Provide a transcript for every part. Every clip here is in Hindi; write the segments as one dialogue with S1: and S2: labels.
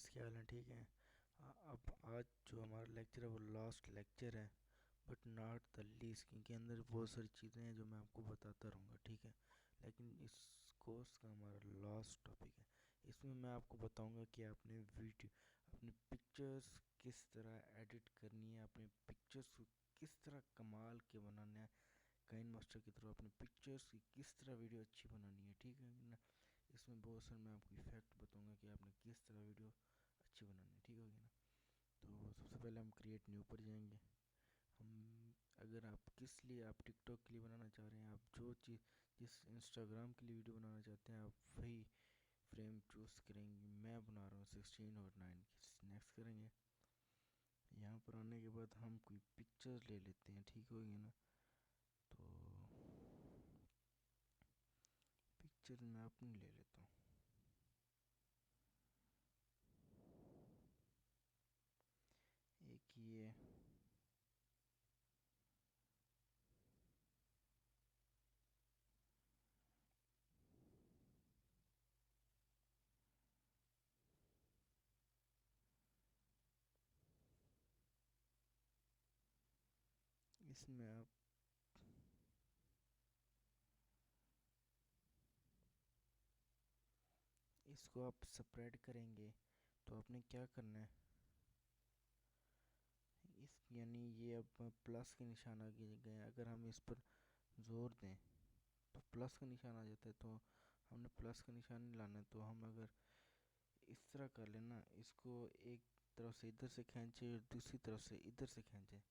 S1: गाइस, क्या हाल है? ठीक है। अब आज जो हमारा लेक्चर है वो लास्ट लेक्चर है, बट नॉट द लीस्ट, क्योंकि अंदर बहुत सारी चीज़ें हैं जो मैं आपको बताता रहूँगा, ठीक है। लेकिन इस कोर्स का हमारा लास्ट टॉपिक है। इसमें मैं आपको बताऊँगा कि आपने वीडियो अपनी पिक्चर्स किस तरह एडिट करनी है, अपने पिक्चर्स को किस तरह कमाल के बनाना है, काइन मास्टर की तरह अपने पिक्चर्स की किस तरह वीडियो अच्छी बनानी है, ठीक है ना। इसमें बहुत सारे मैं आपको इफेक्ट बताऊंगा कि आपने किस तरह वीडियो अच्छी बनानी है, ठीक होगी ना। तो सबसे पहले हम क्रिएट न्यू पर जाएंगे। हम अगर आप किस लिए आप टिकटॉक के लिए बनाना चाह रहे हैं, आप जो चीज़ जिस इंस्टाग्राम के लिए वीडियो बनाना चाहते हैं, आप वही फ्रेम चूज़ करेंगे। मैं बना रहा हूँ 16 और 9 की। नेक्स्ट करेंगे। यहाँ पर आने के बाद हम कोई पिक्चर ले लेते हैं, ठीक होगी ना। तो पिक्चर मैं अपनी ले लेता हूँ। एक ये, इसमें आप इसको आप स्प्रेड करेंगे। तो आपने क्या करना है, इस यानी ये अब प्लस के निशान आ गए। अगर हम इस पर जोर दें तो प्लस का निशान आ जाता है। तो हमने प्लस का निशान नहीं लाना है। तो हम अगर इस तरह कर लेना, इसको एक तरफ से इधर से खींचे और दूसरी तरफ से इधर से खींचे,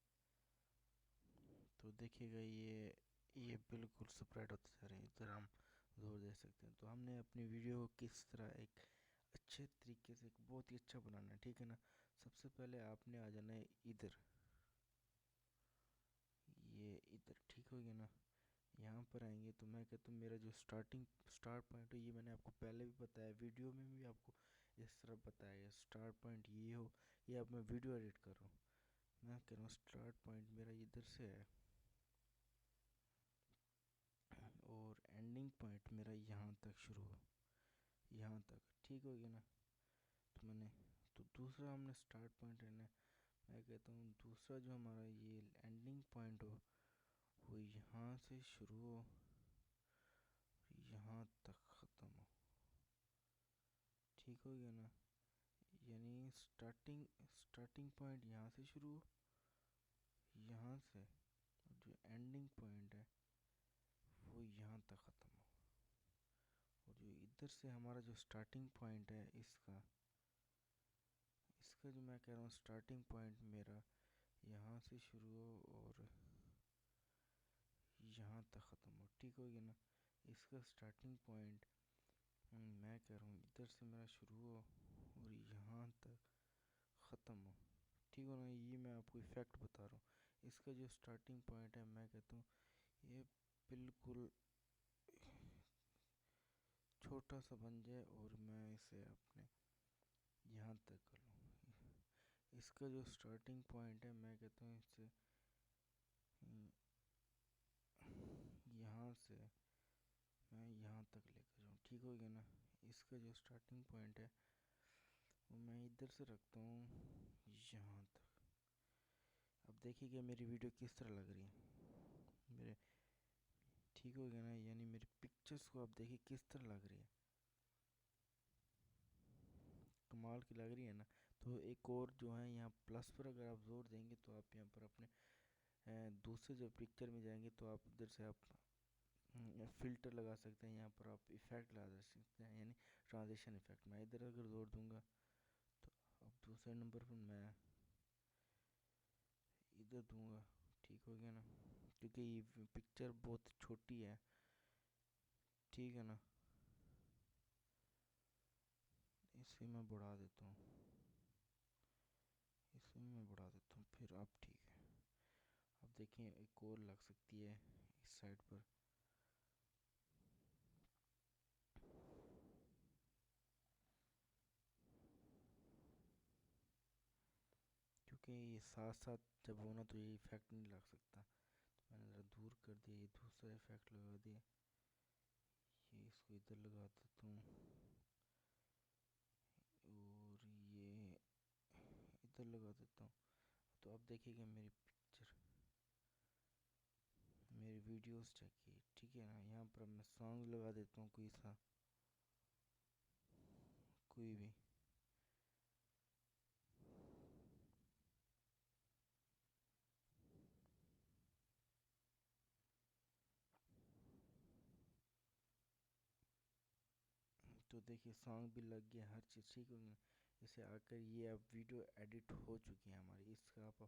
S1: तो देखिएगा ये बिल्कुल स्प्रेड होते जा रहे हैं। इधर हम जोर दे सकते हैं। तो हमने अपनी वीडियो को किस तरह एक अच्छे तरीके से, एक बहुत ही अच्छा बनाना है, ठीक है ना। सबसे पहले आपने आ जाना है इधर, ये इधर, ठीक हो गया ना। यहाँ पर आएंगे तो मैं कहता हूँ मेरा जो स्टार्ट पॉइंट हो, ये मैंने आपको पहले भी बताया, वीडियो में भी आपको इस तरह बताया। स्टार्ट पॉइंट ये हो, ये अब मैं वीडियो एडिट कर रहा हूँ। मैं कह रहा हूँ स्टार्ट पॉइंट मेरा इधर से है और एंडिंग पॉइंट मेरा यहाँ तक शुरू हो, यहाँ तक, ठीक हो गया ना। तो मैंने, तो दूसरा हमने स्टार्ट पॉइंट रहना है। मैं कहता हूँ दूसरा जो हमारा ये एंडिंग पॉइंट हो, वो यहाँ से शुरू हो, यहाँ तक ख़त्म हो, ठीक हो गया ना। यानी स्टार्टिंग पॉइंट यहाँ से शुरू हो, यहाँ से, और जो एंडिंग पॉइंट है वो यहाँ तक ख़त्म हो। और जो इधर से हमारा जो स्टार्टिंग पॉइंट है इसका इसका जो मैं कह रहा हूँ स्टार्टिंग पॉइंट मेरा यहाँ से शुरू हो और यहाँ तक ख़त्म हो, ठीक हो गया ना। इसका स्टार्टिंग पॉइंट मैं कह रहा हूँ इधर से मेरा शुरू हो और यहाँ तक ख़त्म हो, ठीक हो ना। ये मैं आपको इफ़ेक्ट बता रहा हूँ। इसका जो स्टार्टिंग पॉइंट है, मैं कहता हूँ ये बिल्कुल छोटा सा बन जाए और मैं इसे अपने यहाँ तक कर लूँ। इसका जो स्टार्टिंग पॉइंट है, मैं कहता हूँ इससे यहाँ से मैं यहाँ तक लेकर जाऊँ, ठीक हो गया ना। इसका जो स्टार्टिंग पॉइंट है वो मैं इधर से रखता हूँ यहाँ तक। अब देखिएगा मेरी वीडियो किस तरह लग रही है मेरे, ठीक हो गया ना। यानी मेरी पिक्चर्स को आप देखिए किस तरह लग रही है, कमाल की लग रही है ना। तो एक और जो है, यहाँ प्लस पर अगर आप जोर देंगे तो आप यहाँ पर अपने दूसरे जो पिक्चर में जाएंगे तो आप इधर से आप फ़िल्टर लगा सकते हैं। यहाँ पर आप इफ़ेक्ट लगा सकते हैं, यानी ट्रांजिशन इफ़ेक्ट। मैं इधर अगर जोर दूंगा तो अब दूसरे नंबर पर मैं इधर दूंगा, ठीक हो गया ना। क्योंकि ये पिक्चर बहुत छोटी है, ठीक है ना। इसे मैं बढ़ा देता हूँ, इसे मैं बढ़ा देता हूँ, फिर अब ठीक है। अब देखें एक और लग सकती है इस साइड पर। क्योंकि ये साथ साथ जब होना तो ये इफ़ेक्ट नहीं लग सकता, तो मैंने ज़रा दूर कर दिया, ये दूसरा इफ़ेक्ट लगा दिया। ये इसको इधर लगा देता हूँ और ये लगा देता हूँ। तो अब देखिएगा मेरी पिक्चर, मेरी वीडियोस चाहिए, ठीक है ना। यहाँ पर मैं सॉन्ग लगा देता हूँ, कोई सा, कोई भी। तो देखिए सॉन्ग भी लग गया, हर चीज़ ठीक हो गया। इसे आकर ये अब वीडियो एडिट हो चुकी है हमारी। इसका आप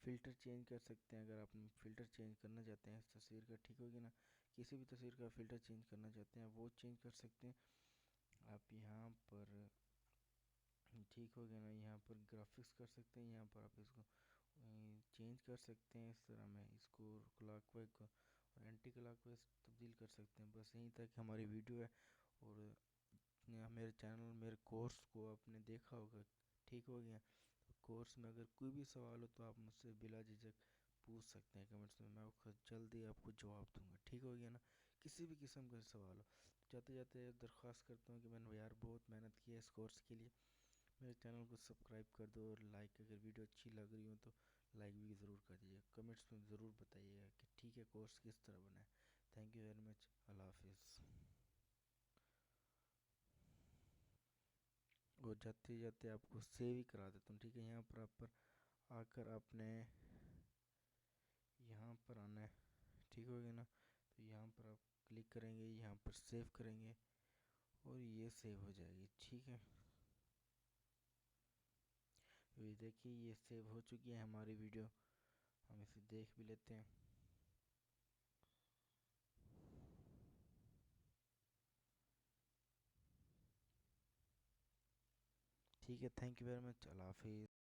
S1: फ़िल्टर चेंज कर सकते हैं, अगर आप फ़िल्टर चेंज करना चाहते हैं इस तस्वीर का, ठीक होगी ना। किसी भी तस्वीर का फ़िल्टर चेंज करना चाहते हैं वो चेंज कर सकते हैं आप यहाँ पर, ठीक हो गया ना। यहाँ पर ग्राफिक्स कर सकते हैं, यहाँ पर आप इसको चेंज कर सकते हैं इस तरह में, इसको क्लॉकवाइज को और एंटी क्लॉकवाइज तब्दील कर सकते हैं। बस यहीं तक हमारी वीडियो है। और मेरे चैनल, मेरे कोर्स को आपने देखा होगा, ठीक हो गया। तो कोर्स में अगर कोई भी सवाल हो तो आप मुझसे बिला झिझक पूछ सकते हैं कमेंट्स में, मैं आपको जल्दी आपको जवाब दूंगा, ठीक हो गया ना। किसी भी किस्म का सवाल हो। जाते जाते दरख्वास्त करता हूँ कि मैंने यार बहुत मेहनत की है इस कोर्स के लिए, मेरे चैनल को सब्सक्राइब कर दो और लाइक, अगर वीडियो अच्छी लग रही हो तो लाइक भी ज़रूर कर दीजिए। कमेंट्स में ज़रूर बताइएगा कि ठीक है कोर्स किस तरह बना है। थैंक यू वेरी मच, अल्लाह हाफिज़। और जाते जाते आपको सेव ही करा देता हूँ, ठीक है। यहाँ पर आप पर आकर आपने यहाँ पर आना है, ठीक हो गया ना। तो यहाँ पर आप क्लिक करेंगे, यहाँ पर सेव करेंगे और ये सेव हो जाएगी, ठीक है। ये देखिए ये सेव हो चुकी है हमारी वीडियो, हम इसे देख भी लेते हैं। ठीक है, थैंक यू वेरी मच, अल्लाह हाफिज़।